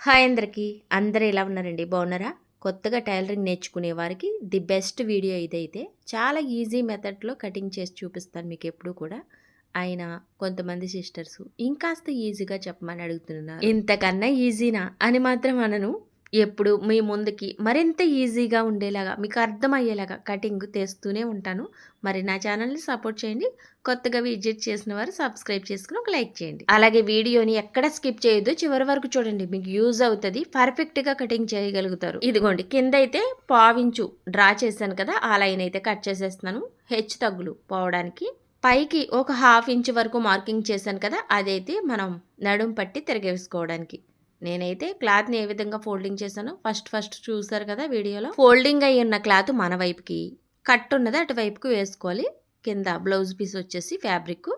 Hi అందరికీ అందరూ ఎలా ఉన్నారండి? బాగున్నారా? కొత్తగా టైలరింగ్ నేర్చుకునే వారికి ది బెస్ట్ వీడియో ఇదైతే. చాలా ఈజీ మెథడ్లో కటింగ్ చేసి చూపిస్తాను మీకు ఎప్పుడు కూడా. అయినా కొంతమంది సిస్టర్స్ ఇంకాస్త ఈజీగా చెప్పమని అడుగుతున్నారు. ఇంతకన్నా ఈజీనా అని మాత్రం అనను. ఎప్పుడు మీ ముందుకి మరింత ఈజీగా ఉండేలాగా మీకు అర్థమయ్యేలాగా కటింగ్ తెస్తూనే ఉంటాను. మరి నా ఛానల్ని సపోర్ట్ చేయండి. కొత్తగా విజిట్ చేసిన వారు సబ్స్క్రైబ్ చేసుకుని ఒక లైక్ చేయండి. అలాగే వీడియోని ఎక్కడ స్కిప్ చేయొద్దు, చివరి వరకు చూడండి, మీకు యూజ్ అవుతుంది, పర్ఫెక్ట్గా కటింగ్ చేయగలుగుతారు. ఇదిగోండి, కింద అయితే పావించు డ్రా చేశాను కదా, ఆ లైన్ అయితే కట్ చేసేస్తున్నాను హెచ్చు తగ్గులు పోవడానికి. పైకి ఒక ½ ఇంచ్ వరకు మార్కింగ్ చేశాను కదా, అదైతే మనం నడుం పట్టి తిరగేసుకోవడానికి. నేనైతే క్లాత్ని ఏ విధంగా ఫోల్డింగ్ చేశానో ఫస్ట్ చూసారు కదా వీడియోలో. ఫోల్డింగ్ అయి ఉన్న క్లాత్ మన వైపుకి, కట్ ఉన్నది అటువైపుకి వేసుకోవాలి. కింద బ్లౌజ్ పీస్ వచ్చేసి ఫ్యాబ్రిక్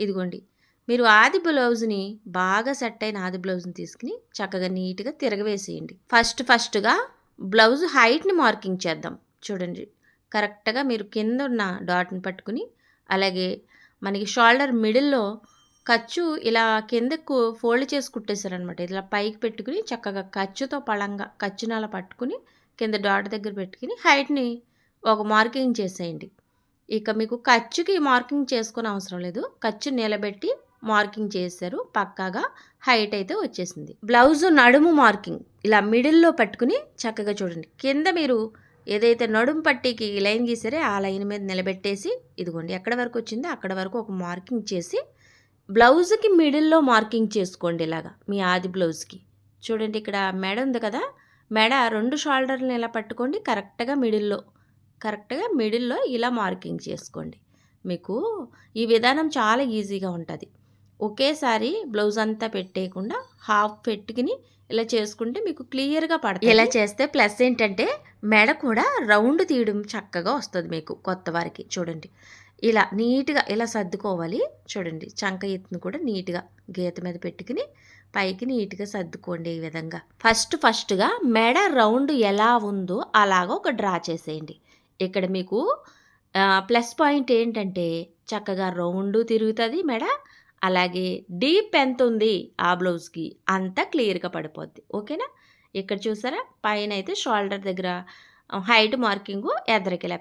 ఇదిగోండి. మీరు ఆది బ్లౌజ్ని బాగా సెట్ అయిన ఆది బ్లౌజ్ని తీసుకుని చక్కగా నీట్గా తిరగవేసేయండి. ఫస్ట్గా బ్లౌజ్ హైట్ని మార్కింగ్ చేద్దాం. చూడండి, కరెక్ట్గా మీరు కింద ఉన్న డాట్ని పట్టుకుని, అలాగే మనకి షోల్డర్ మిడిల్లో ఖర్చు ఇలా కిందకు ఫోల్డ్ చేసి కుట్టేశారనమాట. ఇలా పైకి పెట్టుకుని చక్కగా ఖర్చుతో పళంగా ఖర్చుని అలా పట్టుకుని కింద డాట్ దగ్గర పెట్టుకుని హైట్ని ఒక మార్కింగ్ చేసేయండి. ఇక మీకు ఖర్చుకి మార్కింగ్ చేసుకునే అవసరం లేదు. ఖర్చు నిలబెట్టి మార్కింగ్ చేశారు, పక్కాగా హైట్ అయితే వచ్చేసింది. బ్లౌజ్ నడుము మార్కింగ్ ఇలా మిడిల్లో పట్టుకుని చక్కగా చూడండి, కింద మీరు ఏదైతే నడుము పట్టీకి లైన్ గీసారో ఆ లైన్ మీద నిలబెట్టేసి ఇదిగోండి ఎక్కడ వరకు వచ్చిందో అక్కడ వరకు ఒక మార్కింగ్ చేసి బ్లౌజ్కి మిడిల్లో మార్కింగ్ చేసుకోండి. ఇలాగా మీ ఆది బ్లౌజ్కి చూడండి, ఇక్కడ మెడ ఉంది కదా, మెడ 2 షోల్డర్లను ఇలా పట్టుకోండి, కరెక్ట్గా మిడిల్లో ఇలా మార్కింగ్ చేసుకోండి. మీకు ఈ విధానం చాలా ఈజీగా ఉంటుంది. ఒకేసారి బ్లౌజ్ అంతా పెట్టేయకుండా హాఫ్ పెట్టుకుని ఇలా చేసుకుంటే మీకు క్లియర్గా పడుతుంది. ఇలా చేస్తే ప్లస్ ఏంటంటే మెడ కూడా రౌండ్ తీయడం చక్కగా వస్తుంది మీకు కొత్త వారికి. చూడండి, ఇలా నీట్గా ఇలా సర్దుకోవాలి. చూడండి, చంక ఎత్తును కూడా నీట్గా గీత మీద పెట్టుకుని పైకి నీట్గా సర్దుకోండి. ఈ విధంగా ఫస్ట్గా మెడ రౌండ్ ఎలా ఉందో అలాగా ఒక డ్రా చేసేయండి. ఇక్కడ మీకు ప్లస్ పాయింట్ ఏంటంటే చక్కగా రౌండ్ తిరుగుతుంది మెడ, అలాగే డీప్ ఎంత ఉంది ఆ బ్లౌజ్కి అంతా క్లియర్గా పడిపోద్ది. ఓకేనా? ఇక్కడ చూసారా, పైన అయితే షోల్డర్ దగ్గర హైట్ మార్కింగు ఎదరికిలా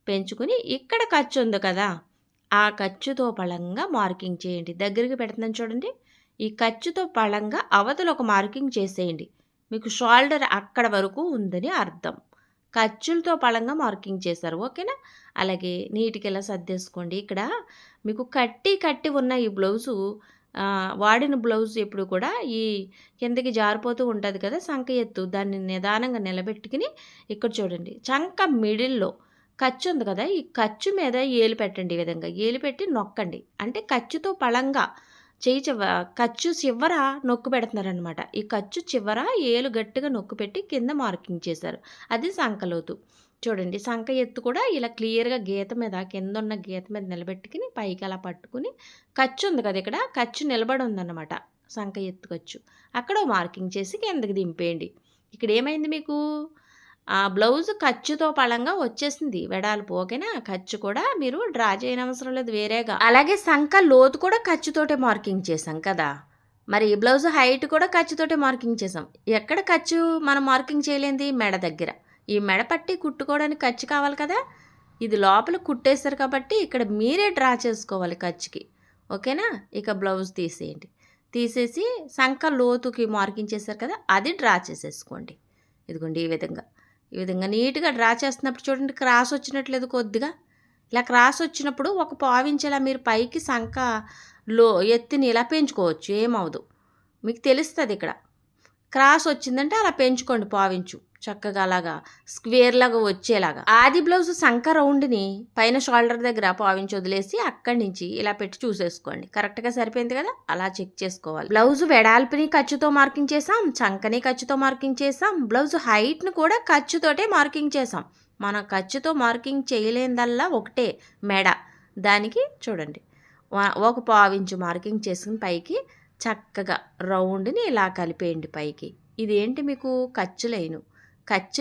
పెంచుకుని ఇక్కడ ఖర్చు ఉంది కదా, ఆ ఖర్చుతో పళంగా మార్కింగ్ చేయండి. దగ్గరికి పెడుతున్నాను చూడండి, ఈ ఖర్చుతో పళంగా అవతల ఒక మార్కింగ్ చేసేయండి. మీకు షోల్డర్ అక్కడ వరకు ఉందని అర్థం. ఖర్చులతో పళంగా మార్కింగ్ చేశారు. ఓకేనా? అలాగే నీట్గా ఇలా సర్దేసుకోండి. ఇక్కడ మీకు కట్టి ఉన్న ఈ బ్లౌజు వాడిన బ్లౌజ్ ఎప్పుడు కూడా ఈ కిందకి జారిపోతూ ఉంటుంది కదా సంక ఎత్తు, దాన్ని నిదానంగా నిలబెట్టుకుని ఇక్కడ చూడండి చంక మిడిల్లో ఖర్చు ఉంది కదా, ఈ ఖర్చు మీద ఏలు పెట్టండి. ఈ విధంగా ఏలు పెట్టి నొక్కండి. అంటే ఖర్చుతో పళంగా ఖర్చు చివర నొక్కు పెడుతున్నారనమాట. ఈ ఖర్చు చివర ఏలు గట్టిగా నొక్కు పెట్టి కింద మార్కింగ్ చేశారు. అది సంకలోతు. చూడండి, సంక ఎత్తు కూడా ఇలా క్లియర్గా గీత మీద కింద ఉన్న గీత మీద నిలబెట్టుకుని పైకి అలా పట్టుకుని ఖర్చు ఉంది కదా, ఇక్కడ ఖర్చు నిలబడి ఉందన్నమాట. సంక ఎత్తు ఖర్చు అక్కడ మార్కింగ్ చేసి కిందకి దింపేయండి. ఇక్కడ ఏమైంది, మీకు ఆ బ్లౌజ్ ఖర్చుతో పళంగా వచ్చేసింది వెడల్పు. ఓకేనా? ఖర్చు కూడా మీరు డ్రా చేయనవసరం లేదు వేరేగా. అలాగే సంక లోతు కూడా ఖర్చుతోటే మార్కింగ్ చేసాం కదా, మరి ఈ బ్లౌజ్ హైట్ కూడా ఖర్చుతోటే మార్కింగ్ చేసాం. ఎక్కడ ఖర్చు మనం మార్కింగ్ చేయలేంది? మెడ దగ్గర. ఈ మెడ పట్టి కుట్టుకోవడానికి ఖర్చు కావాలి కదా, ఇది లోపల కుట్టేశారు కాబట్టి ఇక్కడ మీరే డ్రా చేసుకోవాలి ఖర్చుకి. ఓకేనా? ఇక బ్లౌజ్ తీసేసి సంక లోతుకి మార్కింగ్ చేశారు కదా, అది డ్రా చేసేసుకోండి. ఇదిగోండి, ఈ విధంగా నీట్గా డ్రా చేస్తున్నప్పుడు చూడండి, క్రాస్ వచ్చినట్లేదు కొద్దిగా. ఇలా క్రాస్ వచ్చినప్పుడు ఒక పావించేలా మీరు పైకి సంకలో ఎత్తిని ఇలా పెంచుకోవచ్చు, ఏమవుదు, మీకు తెలుస్తుంది. ఇక్కడ క్రాస్ వచ్చిందంటే అలా పెంచుకోండి, పావించు చక్కగా అలాగా స్క్వేర్ లాగా వచ్చేలాగా. ఆది బ్లౌజ్ సంక రౌండ్ని పైన షోల్డర్ దగ్గర పావించి వదిలేసి అక్కడి నుంచి ఇలా పెట్టి చూసేసుకోండి. కరెక్ట్గా సరిపోయింది కదా, అలా చెక్ చేసుకోవాలి. బ్లౌజ్ వెడాల్పుని ఖర్చుతో మార్కింగ్ చేసాం, చంకని ఖర్చుతో మార్కింగ్ చేసాం, బ్లౌజ్ హైట్ను కూడా ఖర్చుతోటే మార్కింగ్ చేసాం. మన ఖర్చుతో మార్కింగ్ చేయలేనిదల్లా ఒకటే మెడ. దానికి చూడండి ఒక పావించు మార్కింగ్ చేసుకుని పైకి చక్కగా రౌండ్ని ఇలా కలిపేయండి పైకి. ఇదేంటి, మీకు ఖర్చు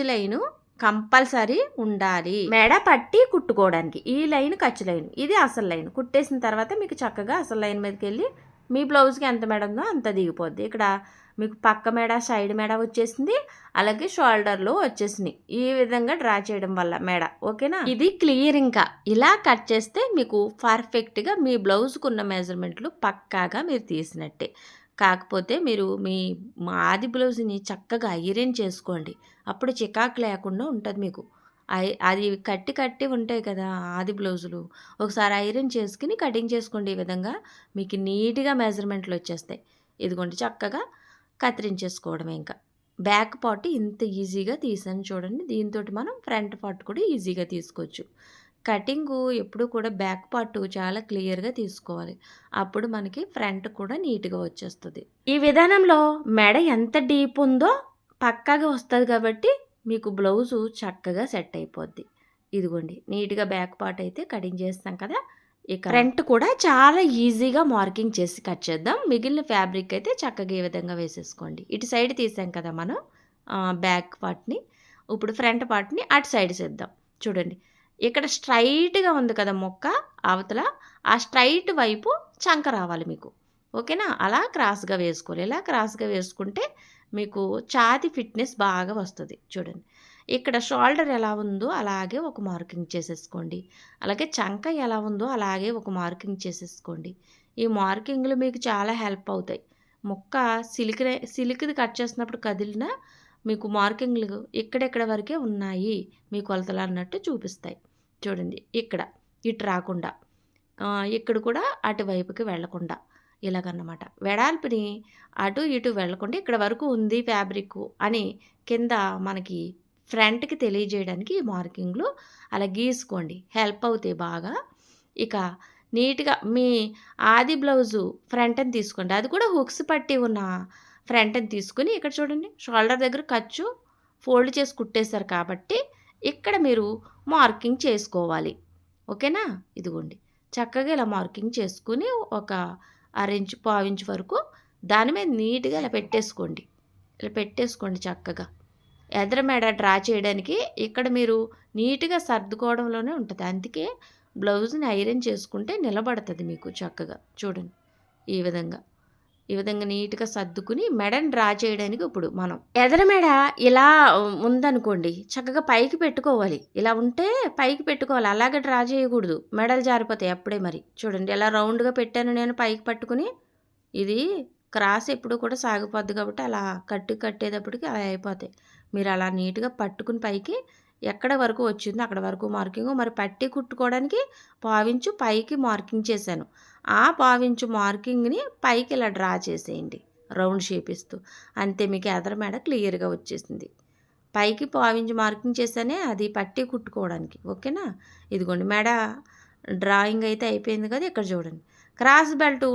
లైను కంపల్సరీ ఉండాలి మెడ పట్టి కుట్టుకోవడానికి. ఈ లైన్ ఖర్చు లైన్, ఇది అసలు లైన్. కుట్టేసిన తర్వాత మీకు చక్కగా అసలు లైన్ మీదకి వెళ్ళి మీ బ్లౌజ్కి ఎంత మెడ ఉందో అంత దిగిపోద్ది. ఇక్కడ మీకు పక్క మెడ సైడ్ మెడ వచ్చేసింది, అలాగే షోల్డర్లో వచ్చేసినాయి. ఈ విధంగా డ్రా చేయడం వల్ల మెడ. ఓకేనా, ఇది క్లియర్. ఇంకా ఇలా కట్ చేస్తే మీకు పర్ఫెక్ట్గా మీ బ్లౌజ్కున్న మెజర్మెంట్లు పక్కాగా మీరు తీసినట్టే. కాకపోతే మీరు మీ ఆది బ్లౌజ్ని చక్కగా ఐరన్ చేసుకోండి, అప్పుడు చికాకు లేకుండా ఉంటుంది మీకు. అది కట్టి ఉంటాయి కదా ఆది బ్లౌజులు, ఒకసారి ఐరన్ చేసుకుని కటింగ్ చేసుకోండి. ఈ విధంగా మీకు నీట్గా మెజర్మెంట్లు వచ్చేస్తాయి. ఇదిగోండి, చక్కగా కత్తిరించేసుకోవడమే. ఇంకా బ్యాక్ పార్ట్ ఇంత ఈజీగా తీసాను చూడండి. దీంతో మనం ఫ్రంట్ పార్ట్ కూడా ఈజీగా తీసుకోవచ్చు. కటింగు ఎప్పుడు కూడా బ్యాక్ పార్ట్ చాలా క్లియర్గా తీసుకోవాలి, అప్పుడు మనకి ఫ్రంట్ కూడా నీట్గా వచ్చేస్తుంది. ఈ విధానంలో మెడ ఎంత డీప్ ఉందో పక్కాగా వస్తుంది కాబట్టి మీకు బ్లౌజు చక్కగా సెట్ అయిపోద్ది. ఇదిగోండి, నీట్గా బ్యాక్ పార్ట్ అయితే కటింగ్ చేస్తాం కదా. ఇక ఫ్రంట్ కూడా చాలా ఈజీగా మార్కింగ్ చేసి కట్ చేద్దాం. మిగిలిన ఫ్యాబ్రిక్ అయితే చక్కగా ఈ విధంగా వేసేసుకోండి. ఇటు సైడ్ తీసాం కదా మనం బ్యాక్ పార్ట్ని, ఇప్పుడు ఫ్రంట్ పార్ట్ని అటు సైడ్ చేద్దాం. చూడండి, ఇక్కడ స్ట్రైట్గా ఉంది కదా మొక్క అవతల, ఆ స్ట్రైట్ వైపు చంక రావాలి మీకు. ఓకేనా, అలా క్రాస్గా వేసుకోవాలి. ఇలా క్రాస్గా వేసుకుంటే మీకు ఛాతీ ఫిట్నెస్ బాగా వస్తుంది. చూడండి, ఇక్కడ షోల్డర్ ఎలా ఉందో అలాగే ఒక మార్కింగ్ చేసేసుకోండి, అలాగే చంక ఎలా ఉందో అలాగే ఒక మార్కింగ్ చేసేసుకోండి. ఈ మార్కింగ్లు మీకు చాలా హెల్ప్ అవుతాయి. మొక్క సిల్క్ది కట్ చేసినప్పుడు కదిలినా మీకు మార్కింగ్లు ఎక్కడెక్కడ వరకే ఉన్నాయి మీ కొలతలు అన్నట్టు చూపిస్తాయి. చూడండి, ఇక్కడ ఇటు రాకుండా, ఇక్కడ కూడా అటువైపుకి వెళ్లకుండా ఇలాగన్నమాట. వెడల్పుని అటు ఇటు వెళ్లకుండా ఇక్కడ వరకు ఉంది ఫ్యాబ్రిక్ అని కింద మనకి ఫ్రంట్కి తెలియజేయడానికి ఈ మార్కింగ్లు అలా గీసుకోండి, హెల్ప్ అవుతాయి బాగా. ఇక నీట్గా మీ ఆది బ్లౌజు ఫ్రంట్ని తీసుకోండి, అది కూడా హుక్స్ పట్టి ఉన్న ఫ్రంట్ని తీసుకుని ఇక్కడ చూడండి, షోల్డర్ దగ్గర ఖర్చు ఫోల్డ్ చేసి కుట్టేశారు కాబట్టి ఇక్కడ మీరు మార్కింగ్ చేసుకోవాలి. ఓకేనా, ఇదిగోండి, చక్కగా ఇలా మార్కింగ్ చేసుకుని ఒక అరెంజ్ పావించు వరకు దాని మీద నీట్గా ఇలా పెట్టేసుకోండి. ఇలా పెట్టేసుకోండి చక్కగా. ఎదర మెడ డ్రా చేయడానికి ఇక్కడ మీరు నీట్గా సర్దుకోవడంలోనే ఉంటుంది, అందుకే బ్లౌజ్ని ఐరన్ చేసుకుంటే నిలబడుతుంది మీకు చక్కగా. చూడండి, ఈ విధంగా నీట్గా సర్దుకుని మెడని డ్రా చేయడానికి ఇప్పుడు మనం ఎదర మెడ ఇలా ఉందనుకోండి, చక్కగా పైకి పెట్టుకోవాలి. ఇలా ఉంటే పైకి పెట్టుకోవాలి, అలాగే డ్రా చేయకూడదు, మెడలు జారిపోతాయి అప్పుడే. మరి చూడండి, ఎలా రౌండ్గా పెట్టాను నేను పైకి పట్టుకుని. ఇది క్రాస్ ఎప్పుడు కూడా సాగిపోద్ది కాబట్టి అలా కట్టేటప్పటికి అలా అయిపోతాయి. మీరు అలా నీట్గా పట్టుకుని పైకి ఎక్కడ వరకు వచ్చిందో అక్కడ వరకు మార్కింగ్. మరి పట్టి కుట్టుకోవడానికి పావించు పైకి మార్కింగ్ చేశాను, ఆ పావించు మార్కింగ్ని పైకి ఇలా డ్రా చేసేయండి రౌండ్ షేప్ ఇస్తూ. అంతే, మీకు ఎదర మెడ క్లియర్గా వచ్చేసింది. పైకి పావించు మార్కింగ్ చేశానే అది పట్టి కుట్టుకోవడానికి. ఓకేనా, ఇదిగోండి, మెడ డ్రాయింగ్ అయితే అయిపోయింది కదా. ఇక్కడ చూడండి, క్రాస్ బెల్ట్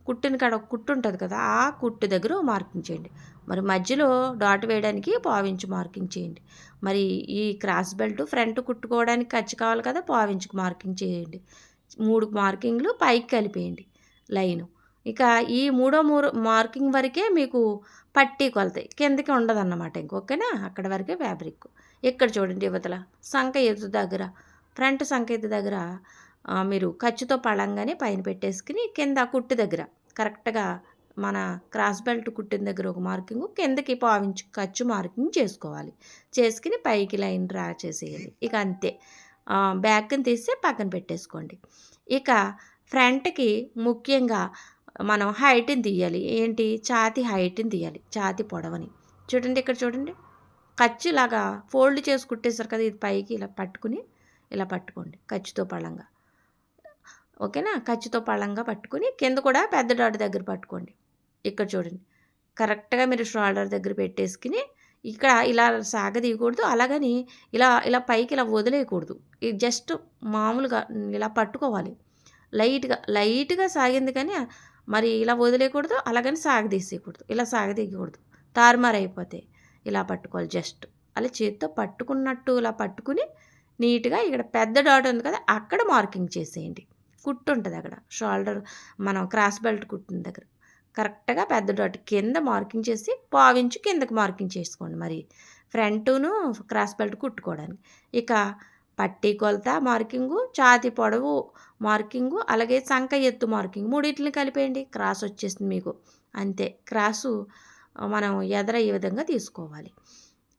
కుట్టిన కాడ కుట్టు ఉంటుంది కదా, ఆ కుట్టు దగ్గర మార్కింగ్ చేయండి. మరి మధ్యలో డాట్ వేయడానికి పావించు మార్కింగ్ చేయండి. మరి ఈ క్రాస్ బెల్ట్ ఫ్రంట్ కుట్టుకోవడానికి ఖర్చు కావాలి కదా, పావించుకు మార్కింగ్ చేయండి. 3 మార్కింగ్లు పైకి కలిపేయండి లైను. ఇక ఈ మూడో మార్కింగ్ వరకే మీకు పట్టీ కొలతాయి, కిందకి ఉండదన్నమాట. ఓకేనా, అక్కడ వరకే ఫ్యాబ్రిక్. ఇక్కడ చూడండి, యువతల సంక ఎత్తు దగ్గర, ఫ్రంట్ సంక ఎత్తు దగ్గర మీరు ఖర్చుతో పడంగానే పైన పెట్టేసుకుని కింద కుట్టు దగ్గర కరెక్ట్గా మన క్రాస్ బెల్ట్ కుట్టిన దగ్గర ఒక మార్కింగ్, కిందకి పావించు ఖర్చు మార్కింగ్ చేసుకోవాలి. చేసుకుని పైకి లైన్ డ్రా చేసేయాలి. ఇక అంతే, బ్యాక్ని తీసి పక్కన పెట్టేసుకోండి. ఇక ఫ్రంట్కి ముఖ్యంగా మనం హైట్ని తీయాలి. ఏంటి, ఛాతీ హైట్ని తీయాలి, ఛాతీ పొడవని. చూడండి, ఇక్కడ చూడండి, ఖర్చు ఇలాగా ఫోల్డ్ చేసి కుట్టేశారు కదా, ఇది పైకి ఇలా పట్టుకుని ఇలా పట్టుకోండి ఖర్చుతో పళ్ళంగా. ఓకేనా, ఖర్చుతో పళ్ళంగా పట్టుకుని కింద కూడా పెద్ద డాట్ దగ్గర పట్టుకోండి. ఇక్కడ చూడండి, కరెక్ట్గా మీరు షోల్డర్ దగ్గర పెట్టేసుకుని ఇక్కడ ఇలా సాగదీయకూడదు, అలాగని ఇలా పైకి ఇలా వదిలేయకూడదు. ఇది జస్ట్ మామూలుగా ఇలా పట్టుకోవాలి. లైట్గా సాగింది కానీ మరి ఇలా వదిలేయకూడదు, అలాగని సాగదీసేయకూడదు, ఇలా సాగదీయకూడదు, తారుమారు అయిపోతాయి. ఇలా పట్టుకోవాలి, జస్ట్ అలా చేతితో పట్టుకున్నట్టు ఇలా పట్టుకుని నీట్గా ఇక్కడ పెద్ద డాట్ ఉంది కదా, అక్కడ మార్కింగ్ చేసేయండి. కుట్టు ఉంటుంది అక్కడ, షోల్డర్ మనం క్రాస్ బెల్ట్ కుట్టిన దగ్గర కరెక్ట్గా పెద్ద డాట్ కింద మార్కింగ్ చేసి పావించు కిందకి మార్కింగ్ చేసుకోండి. మరి ఫ్రంట్ను క్రాస్ బెల్ట్ కుట్టుకోవడానికి. ఇక పట్టీ కొలత మార్కింగు, ఛాతీ పొడవు మార్కింగు, అలాగే సంక ఎత్తు మార్కింగ్, మూడింటిని కలిపేయండి, క్రాస్ వచ్చేసింది మీకు. అంతే, క్రాసు మనం ఎదర ఈ విధంగా తీసుకోవాలి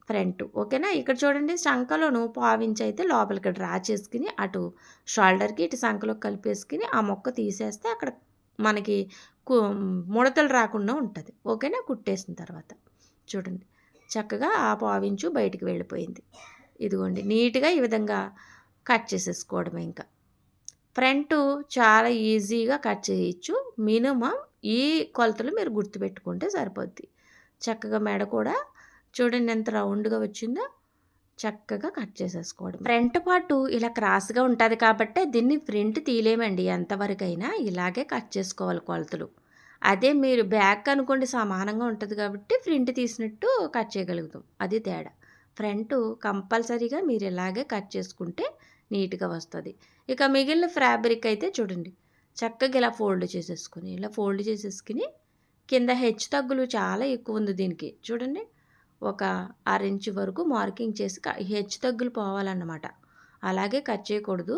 ఫ్రంట్. ఓకేనా. ఇక్కడ చూడండి సంకలోను పావించి అయితే లోపలికి డ్రా చేసుకుని అటు షోల్డర్కి ఇటు సంకలోకి కలిపేసుకుని ఆ మొక్క తీసేస్తే అక్కడ మనకి ముడతలు రాకుండా ఉంటుంది. ఓకేనా. కుట్టేసిన తర్వాత చూడండి చక్కగా ఆ పావించు బయటికి వెళ్ళిపోయింది. ఇదిగోండి నీట్గా ఈ విధంగా కట్ చేసేసుకోవడమే. ఇంకా ఫ్రంట్ చాలా ఈజీగా కట్ చేయొచ్చు. మినిమం ఈ కొలతలు మీరు గుర్తుపెట్టుకుంటే సరిపోద్ది. చక్కగా మెడ కూడా చూడండి ఎంత రౌండ్గా వచ్చిందో, చక్కగా కట్ చేసేసుకోవడం. ఫ్రంట్ పార్ట్ ఇలా క్రాస్గా ఉంటుంది కాబట్టి దీన్ని ఫ్రంట్ తీయలేమండి. ఎంతవరకైనా ఇలాగే కట్ చేసుకోవాలి కొలతలు. అదే మీరు బ్యాక్ అనుకోండి సమానంగా ఉంటుంది కాబట్టి ఫ్రంట్ తీసినట్టు కట్ చేయగలుగుతాం. అది తేడా. ఫ్రంట్ కంపల్సరీగా మీరు ఇలాగే కట్ చేసుకుంటే నీట్గా వస్తుంది. ఇక మిగిలిన ఫ్యాబ్రిక్ అయితే చూడండి చక్కగా ఇలా ఫోల్డ్ చేసేసుకుని కింద హెచ్చు తగ్గులు చాలా ఎక్కువ ఉంది దీనికి. చూడండి ఒక 6 ఇంచు వరకు మార్కింగ్ చేసి హెచ్చు తగ్గులు పోవాలన్నమాట. అలాగే కట్ చేయకూడదు.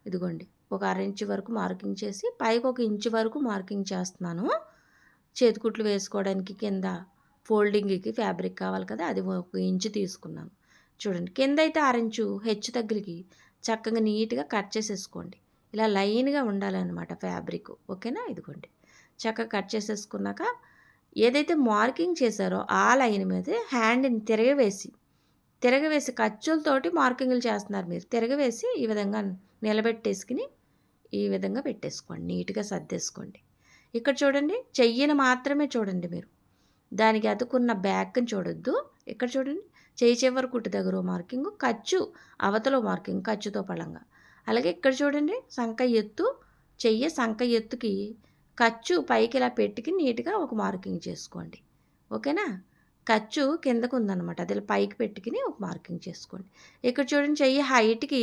ఇదిగోండి ఒక 6 ఇంచు వరకు మార్కింగ్ చేసి పైకి 1 ఇంచు వరకు మార్కింగ్ చేస్తున్నాను. చేతికుట్లు వేసుకోవడానికి కింద ఫోల్డింగ్కి ఫ్యాబ్రిక్ కావాలి కదా, అది 1 ఇంచు తీసుకున్నాను. చూడండి కింద అయితే 6 ఇంచు హెచ్చు తగ్గులకి చక్కగా నీట్గా కట్ చేసేసుకోండి. ఇలా లైన్గా ఉండాలన్నమాట ఫ్యాబ్రిక్. ఓకేనా. ఇదిగోండి చక్కగా కట్ చేసేసుకున్నాక ఏదైతే మార్కింగ్ చేశారో ఆ లైన్ మీద హ్యాండ్ని తిరగవేసి ఖర్చులతోటి మార్కింగ్లు చేస్తున్నారు మీరు. తిరగవేసి ఈ విధంగా నిలబెట్టేసుకుని ఈ విధంగా పెట్టేసుకోండి. నీట్గా సర్దేసుకోండి. ఇక్కడ చూడండి చెయ్యిని మాత్రమే చూడండి మీరు. దానికి అతుకున్న బ్యాక్ని చూడొద్దు. ఇక్కడ చూడండి చెయ్యి చివరి కుట్టు దగ్గర మార్కింగ్, ఖర్చు అవతల మార్కింగ్ ఖర్చుతో పళంగా. అలాగే ఇక్కడ చూడండి సంక ఎత్తుకి ఖర్చు పైకి ఇలా పెట్టుకి నీట్గా ఒక మార్కింగ్ చేసుకోండి. ఓకేనా. ఖర్చు కిందకు ఉందన్నమాట, అది ఇలా పైకి పెట్టుకుని ఒక మార్కింగ్ చేసుకోండి. ఇక్కడ చూడండి చెయ్యి హైట్కి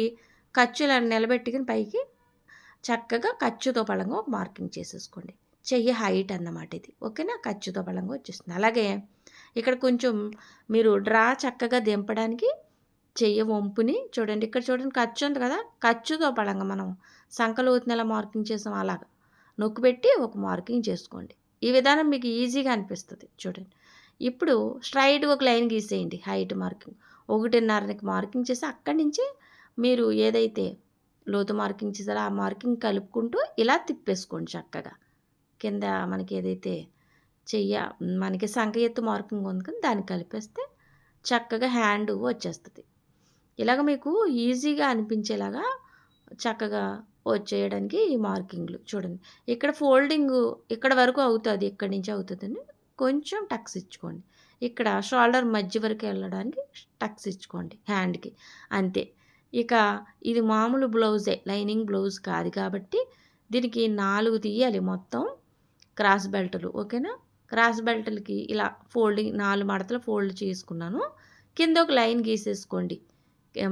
ఖర్చు ఇలా నిలబెట్టుకుని పైకి చక్కగా ఖర్చుతో పళంగా ఒక మార్కింగ్ చేసేసుకోండి. చెయ్యి హైట్ అన్నమాట ఇది. ఓకేనా. ఖర్చుతో పళంగా వచ్చేస్తుంది. అలాగే ఇక్కడ కొంచెం మీరు డ్రా చక్కగా దింపడానికి చెయ్యి వంపుని చూడండి. ఇక్కడ చూడండి ఖర్చు ఉంది కదా, ఖర్చుతో పళంగా మనం సంకలోతుని ఎలా మార్కింగ్ చేసాం అలాగా నొక్కు పెట్టి ఒక మార్కింగ్ చేసుకోండి. ఈ విధానం మీకు ఈజీగా అనిపిస్తుంది. చూడండి ఇప్పుడు స్ట్రైట్గా ఒక లైన్ గీసేయండి. హైట్ మార్కింగ్ 1.5కి మార్కింగ్ చేసి అక్కడి నుంచి మీరు ఏదైతే లోతు మార్కింగ్ చేసారో ఆ మార్కింగ్ కలుపుకుంటూ ఇలా తిప్పేసుకోండి. చక్కగా కింద మనకి ఏదైతే మనకి సంక ఎత్తు మార్కింగ్ ఉంది కదా దాన్ని కలిపేస్తే చక్కగా హ్యాండ్ వచ్చేస్తుంది. ఇలాగ మీకు ఈజీగా అనిపించేలాగా చక్కగా వచ్చేయడానికి ఈ మార్కింగ్లు చూడండి. ఇక్కడ ఫోల్డింగ్ ఇక్కడ వరకు అవుతుంది, ఇక్కడి నుంచి అవుతుందని కొంచెం టక్స్ ఇచ్చుకోండి. ఇక్కడ షోల్డర్ మధ్య వరకు వెళ్ళడానికి టక్స్ ఇచ్చుకోండి హ్యాండ్కి, అంతే. ఇక ఇది మామూలు బ్లౌజే, లైనింగ్ బ్లౌజ్ కాదు కాబట్టి దీనికి 4 తీయాలి మొత్తం క్రాస్ బెల్టులు. ఓకేనా. క్రాస్ బెల్టులకి ఇలా ఫోల్డింగ్ 4 మడతలు ఫోల్డ్ చేసుకున్నాను. కింద ఒక లైన్ గీసేసుకోండి.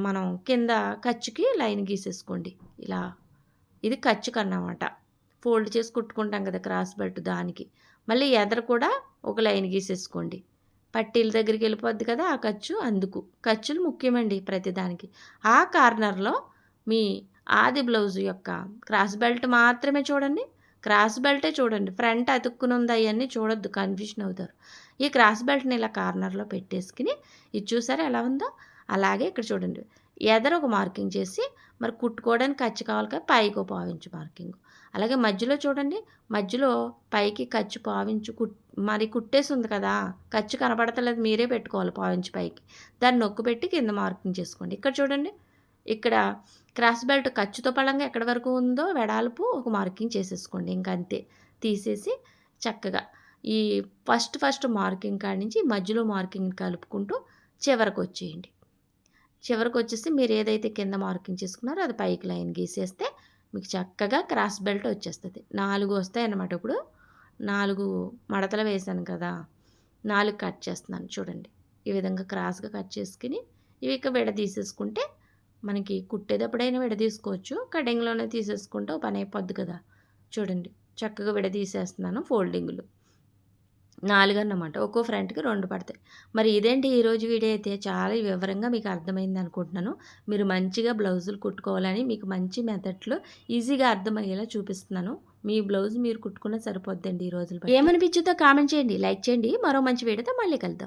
మనం కింద ఖర్చుకి లైన్ గీసేసుకోండి. ఇలా ఇది ఖర్చుకు అన్నమాట. ఫోల్డ్ చేసి కుట్టుకుంటాం కదా క్రాస్ బెల్ట్, దానికి మళ్ళీ ఎదర కూడా ఒక లైన్ గీసేసుకోండి. పట్టీల దగ్గరికి వెళ్ళిపోద్ది కదా ఆ ఖర్చు, అందుకు ఖర్చులు ముఖ్యమండి ప్రతిదానికి. ఆ కార్నర్లో మీ ఆది బ్లౌజ్ యొక్క క్రాస్ బెల్ట్ మాత్రమే చూడండి. క్రాస్ బెల్టే చూడండి. ఫ్రంట్ అతుక్కుని ఉంది అవన్నీ చూడొద్దు, కన్ఫ్యూషన్ అవుతారు. ఈ క్రాస్ బెల్ట్ని ఇలా కార్నర్లో పెట్టేసుకుని ఇది చూసారా ఎలా ఉందో అలాగే ఇక్కడ చూడండి ఎదర ఒక మార్కింగ్ చేసి మరి కుట్టుకోవడానికి ఖర్చు కావాలి కదా పైకి 1/4 ఇంచు మార్కింగ్. అలాగే మధ్యలో చూడండి మధ్యలో పైకి ఖర్చు 1/4 ఇంచు మరి కుట్టేసి ఉంది కదా, ఖర్చు కనపడతలేదు మీరే పెట్టుకోవాలి 1/4 ఇంచు పైకి. దాన్ని నొక్కు పెట్టి కింద మార్కింగ్ చేసుకోండి. ఇక్కడ చూడండి ఇక్కడ క్రాస్ బెల్ట్ ఖర్చుతో పళంగా ఎక్కడి వరకు ఉందో వెడల్పు ఒక మార్కింగ్ చేసేసుకోండి. ఇంకంతే తీసేసి చక్కగా ఈ ఫస్ట్ మార్కింగ్ కాడి నుంచి మధ్యలో మార్కింగ్ కలుపుకుంటూ చివరికి వచ్చేయండి. చివరికి వచ్చేసి మీరు ఏదైతే కింద మార్కింగ్ చేసుకున్నారో అది పైకి లైన్ గీసేస్తే మీకు చక్కగా క్రాస్ బెల్ట్ వచ్చేస్తుంది. 4 వస్తాయి అన్నమాట. ఇప్పుడు 4 మడతలు వేసాను కదా, 4 కట్ చేస్తున్నాను చూడండి. ఈ విధంగా క్రాస్గా కట్ చేసుకుని ఇవి ఇక విడదీసేసుకుంటే మనకి కుట్టేటప్పుడైనా విడదీసుకోవచ్చు, కటింగ్లోనే తీసేసుకుంటే పని అయిపోద్ది కదా. చూడండి చక్కగా విడదీసేస్తున్నాను ఫోల్డింగ్లు. 4 అన్నమాట. ఒక్కో ఫ్రంట్‌కి 2 పడతాయి. మరి ఇదేంటి ఈరోజు వీడియో అయితే చాలా వివరంగా మీకు అర్థమైంది అనుకుంటున్నాను. మీరు మంచిగా బ్లౌజులు కుట్టుకోవాలని మీకు మంచి మెథడ్‌లో ఈజీగా అర్థమయ్యేలా చూపిస్తున్నాను. మీ బ్లౌజ్ మీరు కుట్టుకున్న సరిపోద్దండి ఈ రోజులు బట్టి. ఏమనిపించిందో కామెంట్ చేయండి, లైక్ చేయండి. మరో మంచి వీడియోతో మళ్ళీ కలుద్దాం.